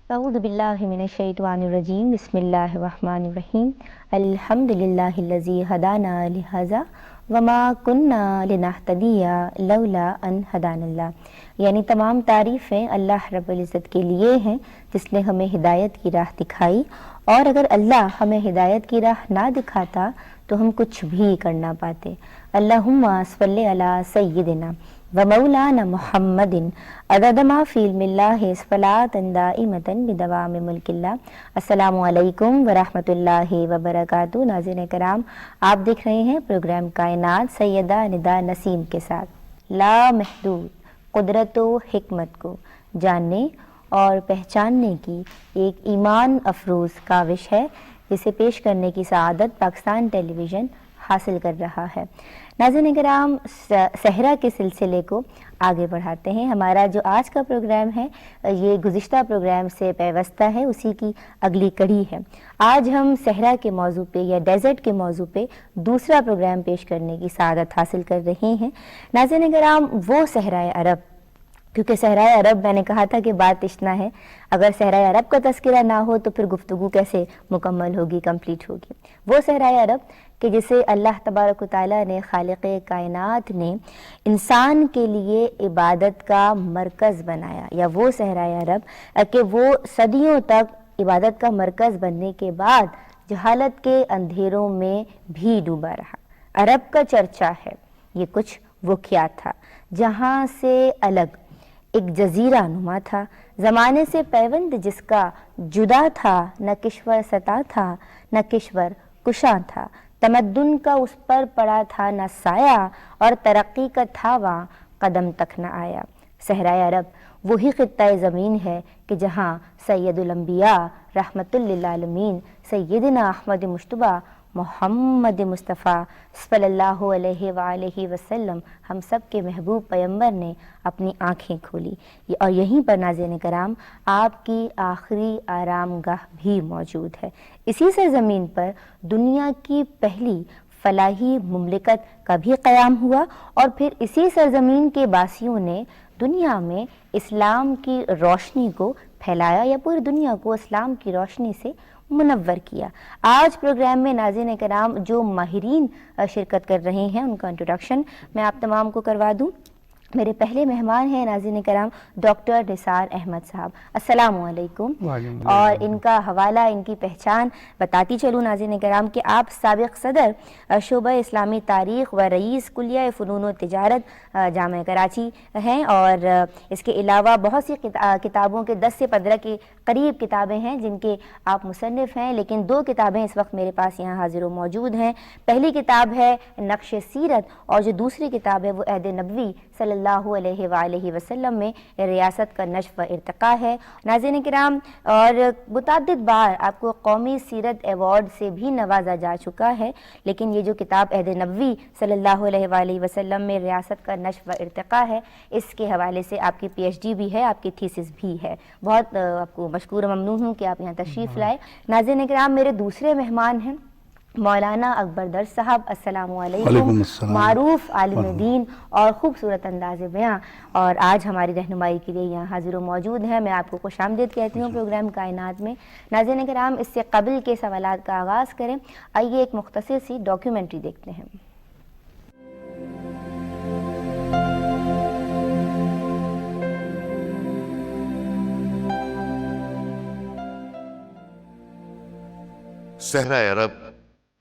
اعوذ باللہ من الشیطان الرجیم بسم اللہ الرحمن الرحیم الحمد للہ الذی ہدانا لہذا وما کننا لنہتدی لولا ان ہدانا اللہ، یعنی تمام تعریفیں اللہ رب العزت کے لیے ہیں جس نے ہمیں ہدایت کی راہ دکھائی، اور اگر اللہ ہمیں ہدایت کی راہ نہ دکھاتا تو ہم کچھ بھی کرنا پاتے۔ اللہم صلی علی سیدنا ومولانا محمد عدد ما فی علم اللہ صلاۃ دائمۃ بدوام ملک اللہ۔ السلام علیکم ورحمۃ اللہ وبرکاتہ۔ ناظرین کرام، آپ دیکھ رہے ہیں پروگرام کائنات سیدہ ندا نسیم کے ساتھ۔ لا محدود قدرت و حکمت کو جاننے اور پہچاننے کی ایک ایمان افروز کاوش ہے جسے پیش کرنے کی سعادت پاکستان ٹیلی ویژن حاصل کر رہا ہے۔ ناظرین کرام، صحرا کے سلسلے کو آگے بڑھاتے ہیں۔ ہمارا جو آج کا پروگرام ہے یہ گزشتہ پروگرام سے پیوستہ ہے، اسی کی اگلی کڑی ہے۔ آج ہم صحرا کے موضوع پہ یا ڈیزرٹ کے موضوع پہ دوسرا پروگرام پیش کرنے کی سعادت حاصل کر رہے ہیں۔ ناظرین کرام، وہ صحرائے عرب، کیونکہ صحرائے عرب میں نے کہا تھا کہ بات تشنا ہے، اگر صحرائے عرب کا تذکرہ نہ ہو تو پھر گفتگو کیسے مکمل ہوگی، کمپلیٹ ہوگی۔ وہ صحرائے عرب کہ جسے اللہ تبارک و تعالیٰ نے، خالق کائنات نے انسان کے لیے عبادت کا مرکز بنایا، یا وہ صحرائے عرب کہ وہ صدیوں تک عبادت کا مرکز بننے کے بعد جہالت کے اندھیروں میں بھی ڈوبا رہا۔ عرب کا چرچا ہے، یہ کچھ وہ کیا تھا جہاں سے الگ ایک جزیرہ نما تھا، زمانے سے پیوند جس کا جدا تھا، نہ کشور ستا تھا نہ کشور کشاں تھا، تمدن کا اس پر پڑا تھا نہ سایہ، اور ترقی کا تھا وہاں قدم تک نہ آیا۔ صحرائے عرب وہی خطہ زمین ہے کہ جہاں سید الانبیاء رحمت للعالمین سیدنا احمد مجتبیٰ محمد مصطفیٰ صلی اللہ علیہ وآلہ وسلم، ہم سب کے محبوب پیغمبر نے اپنی آنکھیں کھولی، اور یہیں پر ناظرین کرام آپ کی آخری آرام گاہ بھی موجود ہے۔ اسی سرزمین پر دنیا کی پہلی فلاحی مملکت کا بھی قیام ہوا، اور پھر اسی سرزمین کے باسیوں نے دنیا میں اسلام کی روشنی کو پھیلایا، یا پوری دنیا کو اسلام کی روشنی سے منور کیا۔ آج پروگرام میں ناظرین کرام جو ماہرین شرکت کر رہے ہیں ان کا انٹروڈکشن میں آپ تمام کو کروا دوں۔ میرے پہلے مہمان ہیں ناظرین کرام ڈاکٹر نثار احمد صاحب، السلام علیکم۔ اور ان کا حوالہ، ان کی پہچان بتاتی چلوں ناظرین کرام کہ آپ سابق صدر شعبہ اسلامی تاریخ و رئیس کلیہ فنون و تجارت جامعہ کراچی ہیں، اور اس کے علاوہ بہت سی کتابوں کے 10 سے 15 کے قریب کتابیں ہیں جن کے آپ مصنف ہیں، لیکن 2 کتابیں اس وقت میرے پاس یہاں حاضر و موجود ہیں۔ پہلی کتاب ہے نقش سیرت، اور جو دوسری کتاب ہے وہ عہد نبوی صلی اللہ علیہ وآلہ وسلم میں ریاست کا نشو و ارتقاء ہے۔ ناظرین کرام، اور متعدد بار آپ کو قومی سیرت ایوارڈ سے بھی نوازا جا چکا ہے، لیکن یہ جو کتاب عہد نبوی صلی اللہ علیہ وآلہ وسلم میں ریاست کا نشو و ارتقاء ہے، اس کے حوالے سے آپ کی پی ایچ ڈی بھی ہے، آپ کی تھیسس بھی ہے۔ بہت آپ کو مشکور و ممنون ہوں کہ آپ یہاں تشریف لائے۔ ناظرین کرام، میرے دوسرے مہمان ہیں مولانا اکبر در صاحب، السلام علیکم، معروف عالم دین اور خوبصورت انداز بیاں، اور آج ہماری رہنمائی کے لیے یہاں حاضر و موجود ہیں۔ میں آپ کو خوش آمدید کہتی ہوں پروگرام کائنات میں۔ ناظرین کرام، اس سے قبل کے سوالات کا آغاز کریں، آئیے ایک مختصر سی ڈاکیومنٹری دیکھتے ہیں۔ صحرائے عرب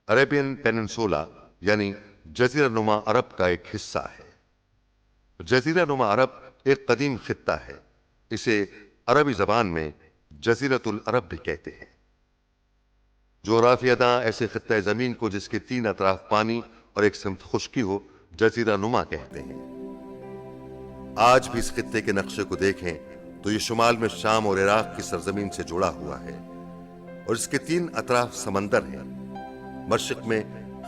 عربین پیننسولا یعنی جزیرہ نما عرب کا ایک حصہ ہے۔ جزیرہ نما عرب ایک قدیم خطہ ہے، اسے عربی زبان میں جزیرۃ العرب بھی کہتے ہیں۔ جغرافیہ داں ایسے خطہ زمین کو جس کے 3 اطراف پانی اور ایک سمت خشکی ہو جزیرہ نما کہتے ہیں۔ آج بھی اس خطے کے نقشے کو دیکھیں تو یہ شمال میں شام اور عراق کی سرزمین سے جڑا ہوا ہے، اور اس کے 3 اطراف سمندر ہیں۔ مشرق میں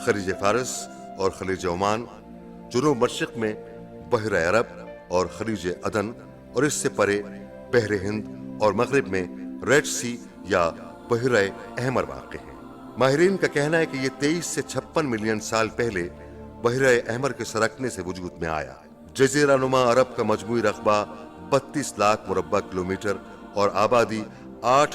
خلیج فارس اور خلیج عمان، جنوب مشرق میں بحر عرب اور خلیج عدن، اور اس سے پرے بحر ہند، اور مغرب میں ریڈ سی یا بحر احمر واقع ہے۔ ماہرین کا کہنا ہے کہ یہ 23 سے 56 ملین سال پہلے بحر احمر کے سرکنے سے وجود میں آیا۔ جزیرہ نما عرب کا مجموعی رقبہ 32 لاکھ مربع کلومیٹر اور آبادی 8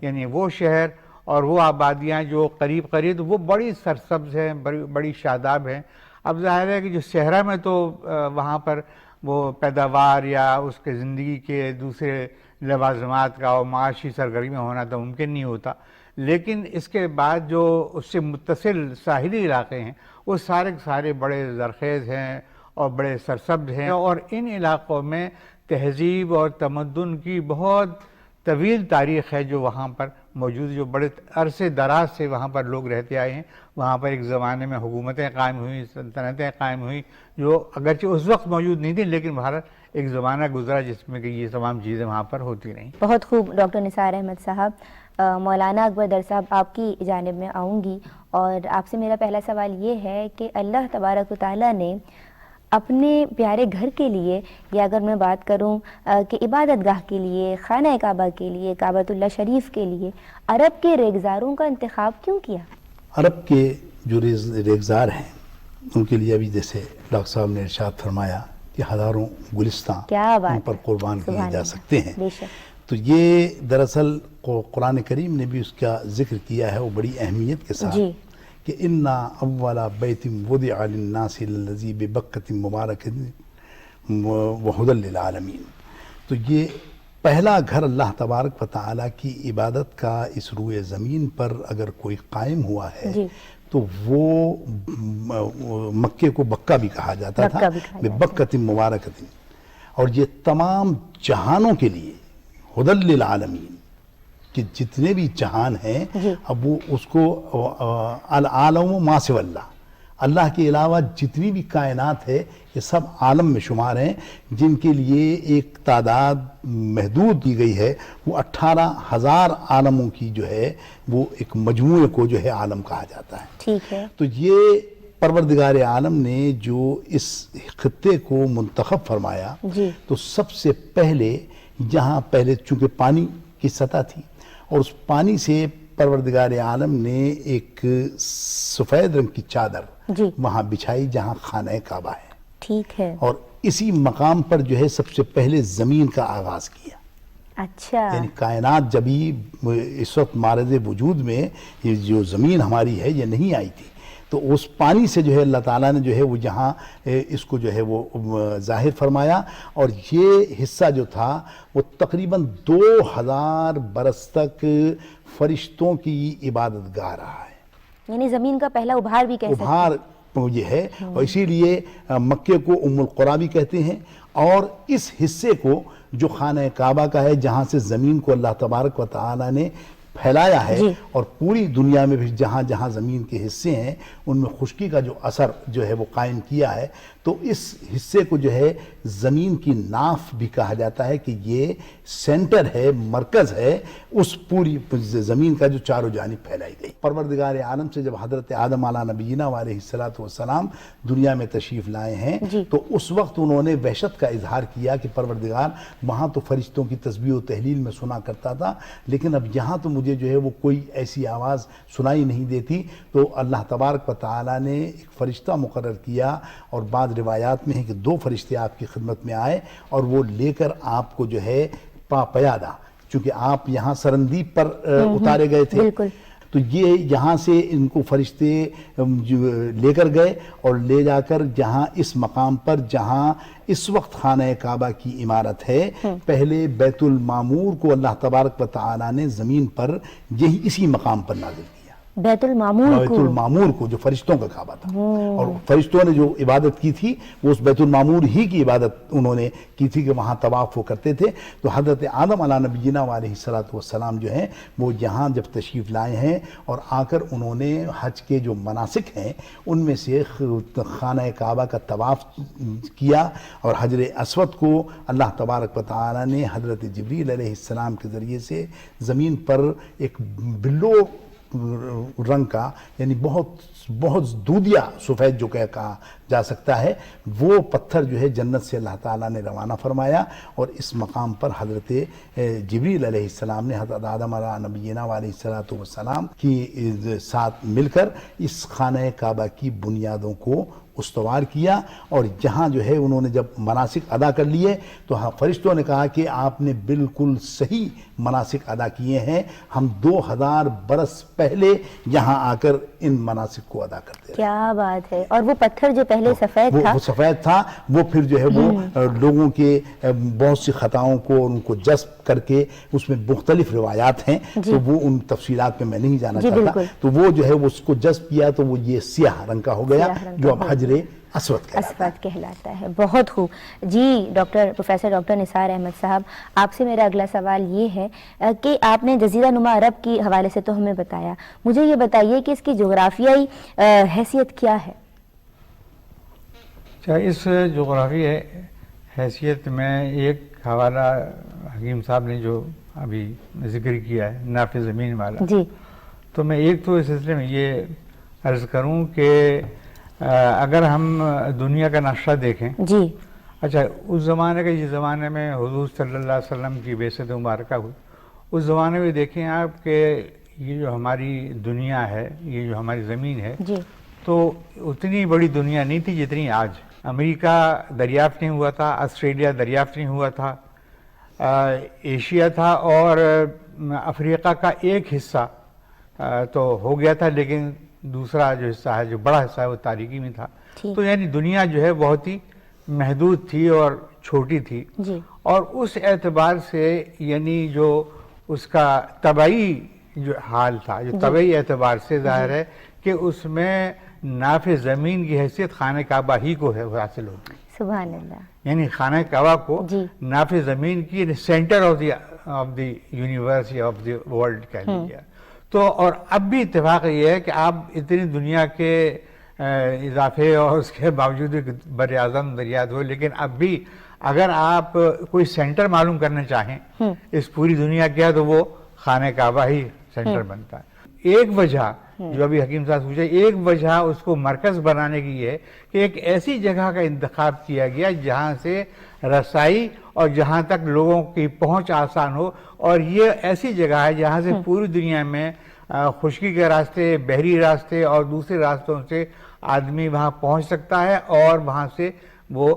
یعنی وہ شہر اور وہ آبادیاں جو قریب قریب وہ بڑی سرسبز ہیں، بڑی شاداب ہیں. اب ظاہر ہے کہ جو صحرا میں تو وہاں پر وہ پیداوار یا اس کے زندگی کے دوسرے لوازمات کا اور معاشی سرگرمی ہونا تو ممکن نہیں ہوتا، لیکن اس کے بعد جو اس سے متصل ساحلی علاقے ہیں وہ سارے کے سارے بڑے زرخیز ہیں اور بڑے سرسبز ہیں، اور ان علاقوں میں تہذیب اور تمدن کی بہت طویل تاریخ ہے جو وہاں پر موجود، جو بڑے عرصے دراز سے وہاں پر لوگ رہتے آئے ہیں. وہاں پر ایک زمانے میں حکومتیں قائم ہوئیں، سلطنتیں قائم ہوئیں، جو اگرچہ اس وقت موجود نہیں تھیں لیکن بہرحال ایک زمانہ گزرا جس میں کہ یہ تمام چیزیں وہاں پر ہوتی رہیں. بہت خوب ڈاکٹر نثار احمد صاحب. مولانا اکبر در صاحب آپ کی جانب میں آؤں گی، اور آپ سے میرا پہلا سوال یہ ہے کہ اللہ تبارک و تعالیٰ نے اپنے پیارے گھر کے لیے، یا اگر میں بات کروں کہ عبادت گاہ کے لیے، خانہ کعبہ کے لیے، کعبۃ اللہ شریف کے لیے عرب کے ریگزاروں کا انتخاب کیوں کیا؟ عرب کے جو ریگزار ہیں ان کے لیے ابھی جیسے ڈاکٹر صاحب نے ارشاد فرمایا کہ ہزاروں گلستان ان پر قربان کیے جا سکتے ہیں. تو یہ دراصل قرآن کریم نے بھی اس کا ذکر کیا ہے وہ بڑی اہمیت کے ساتھ کہ انا اول بیت وضع للناس الذی ببکۃ مبارکۃ وہدی للعالمین. تو یہ پہلا گھر اللہ تبارک و تعالیٰ کی عبادت کا اس روئے زمین پر اگر کوئی قائم ہوا ہے تو وہ مکے کو بکہ بھی کہا جاتا تھا، ببکۃ مبارکۃ، اور یہ تمام جہانوں کے لیے ہدی للعالمین کہ جتنے بھی جہان ہیں اب وہ اس کو العالم ما سوی اللہ، اللہ کے علاوہ جتنی بھی کائنات ہے یہ سب عالم میں شمار ہیں، جن کے لیے ایک تعداد محدود دی گئی ہے. وہ 18,000 عالموں کی جو ہے وہ ایک مجموعے کو جو ہے عالم کہا جاتا ہے. ٹھیک ہے. تو یہ پروردگار عالم نے جو اس خطے کو منتخب فرمایا تو سب سے پہلے جہاں پہلے چونکہ پانی کی سطح تھی اور اس پانی سے پروردگار عالم نے ایک سفید رنگ کی چادر وہاں بچھائی جہاں خانہ کعبہ ہے. ٹھیک ہے. اور اسی مقام پر جو ہے سب سے پہلے زمین کا آغاز کیا. اچھا. یعنی کائنات جبھی اس وقت مارد وجود میں یہ جو زمین ہماری ہے یہ نہیں آئی تھی، تو اس پانی سے جو ہے اللہ تعالیٰ نے جو ہے وہ جہاں اس کو جو ہے وہ ظاہر فرمایا، اور یہ حصہ جو تھا وہ تقریباً 2000 برس تک فرشتوں کی عبادت گاہ رہا ہے. یعنی زمین کا پہلا ابھار بھی کہہ سکتے ہیں. ابھار یہ ہے، اور اسی لیے مکے کو ام القریٰ بھی کہتے ہیں. اور اس حصے کو جو خانہ کعبہ کا ہے جہاں سے زمین کو اللہ تبارک و تعالیٰ نے پھیلایا ہے اور پوری دنیا میں بھی جہاں جہاں زمین کے حصے ہیں ان میں خشکی کا جو اثر جو ہے وہ قائم کیا ہے، تو اس حصے کو جو ہے زمین کی ناف بھی کہا جاتا ہے کہ یہ سینٹر ہے، مرکز ہے اس پوری زمین کا جو چاروں جانب پھیلائی گئی. پروردگار عالم سے جب حضرت آدم علیہ نبینا علیہ الصلوۃ والسلام دنیا میں تشریف لائے ہیں تو اس وقت انہوں نے وحشت کا اظہار کیا کہ پروردگار وہاں تو فرشتوں کی تسبیح و تحلیل میں سنا کرتا تھا، لیکن اب یہاں تو مجھے جو ہے وہ کوئی ایسی آواز سنائی نہیں دیتی. تو اللہ تبارک و تعالیٰ نے ایک فرشتہ مقرر کیا، اور بعض روایات میں ہے کہ 2 فرشتے آپ کی خدمت میں آئے اور وہ لے کر آپ کو جو ہے پیادہ، چونکہ آپ یہاں سرندیپ پر اتارے گئے تھے، تو یہ یہاں سے ان کو فرشتے لے کر گئے اور لے جا کر جہاں اس مقام پر جہاں اس وقت خانہ کعبہ کی عمارت ہے، پہلے بیت المعمور کو اللہ تبارک و تعالیٰ نے زمین پر یہی اسی مقام پر نازل کیا. بیت المعمور کو جو فرشتوں کا کعبہ تھا، اور فرشتوں نے جو عبادت کی تھی وہ اس بیت المعمور ہی کی عبادت انہوں نے کی تھی کہ وہاں طواف وہ کرتے تھے. تو حضرت آدم علیہ نبینا علیہ الصلوۃ والسلام جو ہیں وہ یہاں جب تشریف لائے ہیں اور آ کر انہوں نے حج کے جو مناسک ہیں ان میں سے خانہ کعبہ کا طواف کیا، اور حجر اسود کو اللہ تبارک و تعالیٰ نے حضرت جبریل علیہ السلام کے ذریعے سے زمین پر ایک بلو رنگ کا، یعنی بہت دودیا سفید جو کہا جا سکتا ہے، وہ پتھر جو ہے جنت سے اللہ تعالیٰ نے روانہ فرمایا، اور اس مقام پر حضرت جبریل علیہ السلام نے حضرت آدم علیہ نبینا علیہ الصلوۃ والسلام کی ساتھ مل کر اس خانہ کعبہ کی بنیادوں کو استوار کیا، اور جہاں جو ہے انہوں نے جب مناسک ادا کر لیے تو ہاں فرشتوں نے کہا کہ آپ نے بالکل صحیح مناسک ادا کیے ہیں، ہم 2000 برس پہلے یہاں آ کر ان مناسک کو ادا کرتے رہے۔ کیا بات ہے! اور وہ پتھر جو پہلے سفید تھا، وہ سفید تھا، وہ پھر جو ہے وہ لوگوں کے بہت سی خطاؤں کو ان کو جذب کر کے، اس میں مختلف روایات ہیں تو وہ ان تفصیلات میں نہیں جانا چاہتا، تو وہ جو ہے اس کو جذب کیا تو وہ یہ سیاہ رنگ کا ہو گیا جو اب حجر اسود کہلاتا ہے۔ بہت خوب جی پروفیسر ڈاکٹر نثار احمد صاحب، آپ سے میرا اگلا سوال یہ ہے کہ آپ نے جزیرہ نما عرب کی حوالے سے تو ہمیں بتایا، مجھے یہ بتائیے کہ اس کی جغرافیائی حیثیت کیا ہے؟ اس جغرافیائی حیثیت میں ایک حوالہ حکیم صاحب نے جو ابھی ذکر کیا ہے نافذ زمین والا، جی تو میں ایک تو اس سلسلے میں یہ عرض کروں کہ اگر ہم دنیا کا نقشہ دیکھیں، جی اچھا اس زمانے کا، جس زمانے میں حضور صلی اللہ علیہ وسلم کی بعثت مبارکہ ہوئی، اس زمانے میں دیکھیں آپ کہ یہ جو ہماری دنیا ہے، یہ جو ہماری زمین ہے، جی تو اتنی بڑی دنیا نہیں تھی جتنی آج۔ امریکہ دریافت نہیں ہوا تھا، آسٹریلیا دریافت نہیں ہوا تھا، ایشیا تھا، اور افریقہ کا ایک حصہ تو ہو گیا تھا، لیکن دوسرا جو حصہ ہے، جو بڑا حصہ ہے، وہ تاریکی میں تھا۔ تو یعنی دنیا جو ہے بہت ہی محدود تھی اور چھوٹی تھی، جی اور اس اعتبار سے یعنی جو اس کا طبعی جو حال تھا، جو طبعی اعتبار سے ظاہر ہے کہ اس میں نافذ زمین کی حیثیت خانہ کعبہ ہی کو حاصل ہوتی، سبحان اللہ، یعنی خانہ کعبہ کو جی نافذ زمین کی سینٹر آف دی یونیورس یا آف دی ورلڈ کہہ لیجیے۔ تو اور اب بھی اتفاق یہ ہے کہ آپ اتنی دنیا کے اضافے اور اس کے باوجود بر اعظم دریافت ہوئے، لیکن اب بھی اگر آپ کوئی سینٹر معلوم کرنا چاہیں اس پوری دنیا کیا، تو وہ خانہ کعبہ ہی سینٹر بنتا ہے۔ ایک وجہ جو ابھی حکیم صاحب پوچھے، ایک وجہ اس کو مرکز بنانے کی یہ ہے کہ ایک ایسی جگہ کا انتخاب کیا گیا جہاں سے رسائی اور جہاں تک لوگوں کی پہنچ آسان ہو، اور یہ ایسی جگہ ہے جہاں سے پوری دنیا میں خشکی کے راستے، بحری راستے اور دوسرے راستوں سے آدمی وہاں پہنچ سکتا ہے اور وہاں سے وہ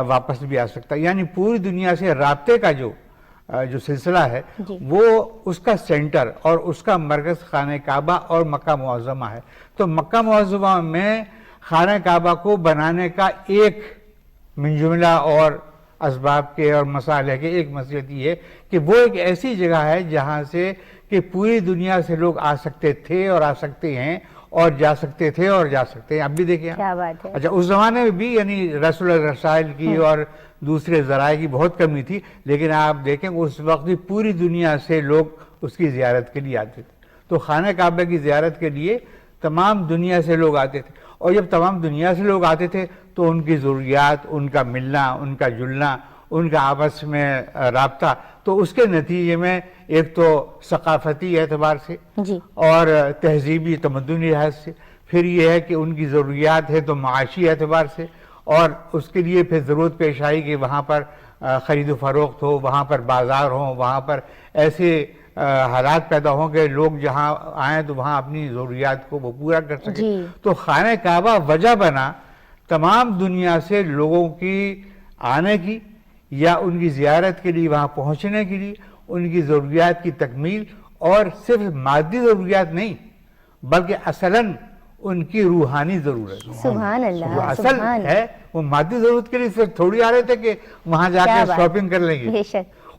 واپس بھی آ سکتا ہے، یعنی پوری دنیا سے رابطے کا جو سلسلہ ہے وہ اس کا سینٹر اور اس کا مرکز خانہ کعبہ اور مکہ معظمہ ہے۔ تو مکہ معظمہ میں خانہ کعبہ کو بنانے کا ایک من جملہ اور اسباب کے اور مصالح کے ایک مصلحت یہ ہے کہ وہ ایک ایسی جگہ ہے جہاں سے کہ پوری دنیا سے لوگ آ سکتے تھے اور آ سکتے ہیں اور جا سکتے تھے اور جا سکتے ہیں۔ اب بھی دیکھیں، کیا بات ہے! اچھا اس زمانے میں بھی یعنی رسول الرسائل کی اور دوسرے ذرائع کی بہت کمی تھی، لیکن آپ دیکھیں اس وقت بھی پوری دنیا سے لوگ اس کی زیارت کے لیے آتے تھے۔ تو خانہ کعبہ کی زیارت کے لیے تمام دنیا سے لوگ آتے تھے، اور جب تمام دنیا سے لوگ آتے تھے تو ان کی ضروریات، ان کا ملنا، ان کا جلنا، ان کا آپس میں رابطہ، تو اس کے نتیجے میں ایک تو ثقافتی اعتبار سے اور تہذیبی تمدنی لحاظ سے، پھر یہ ہے کہ ان کی ضروریات ہے تو معاشی اعتبار سے، اور اس کے لیے پھر ضرورت پیش آئی کہ وہاں پر خرید و فروخت ہو، وہاں پر بازار ہوں، وہاں پر ایسے حالات پیدا ہوں کہ لوگ جہاں آئیں تو وہاں اپنی ضروریات کو وہ پورا کر سکیں۔ تو خانہ کعبہ وجہ بنا تمام دنیا سے لوگوں کی آنے کی یا ان کی زیارت کے لیے، وہاں پہنچنے کے لیے، ان کی ضروریات کی تکمیل، اور صرف مادی ضروریات نہیں بلکہ اصلاً ان کی روحانی ضرورت۔ سبحان اللہ، جو اصل ہے وہ مادی ضرورت کے لیے صرف تھوڑی آ رہے تھے کہ وہاں جا کے شاپنگ کر لیں گے،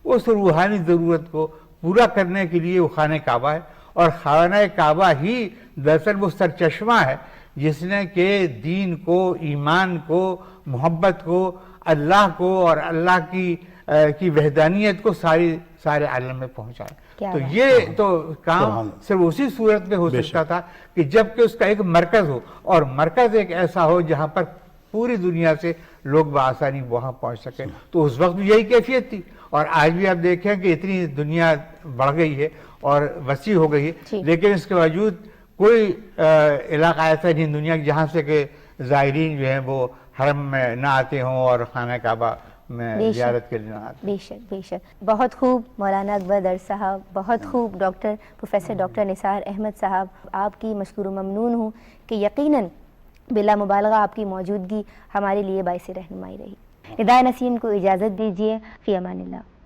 اس روحانی ضرورت کو پورا کرنے کے لیے وہ خانہ کعبہ ہے، اور خانہ کعبہ ہی دراصل وہ سرچشمہ ہے جس نے کہ دین کو، ایمان کو، محبت کو، اللہ کو اور اللہ کی وحدانیت کو سارے عالم میں پہنچایا۔ تو یہ تو کام صرف اسی صورت میں ہو سکتا تھا کہ جب کہ اس کا ایک مرکز ہو، اور مرکز ایک ایسا ہو جہاں پر پوری دنیا سے لوگ بآسانی وہاں پہنچ سکیں۔ تو اس وقت بھی یہی کیفیت تھی، اور آج بھی آپ دیکھیں کہ اتنی دنیا بڑھ گئی ہے اور وسیع ہو گئی ہے، لیکن اس کے باوجود کوئی علاقہ ایسا نہیں دنیا جہاں سے کہ زائرین جو ہیں وہ حرم میں نہ آتے ہوں اور خانہ کعبہ میں زیارت کے لیے نہ آتے۔ بے شک بے شک، بہت خوب مولانا اکبر در صاحب، بہت خوب پروفیسر ڈاکٹر نثار احمد صاحب، آپ کی مشکور و ممنون ہوں کہ یقیناً بلا مبالغہ آپ کی موجودگی ہمارے لیے باعث رہنمائی رہی۔ ندائے نسیم کو اجازت دیجیے، فی امان اللہ۔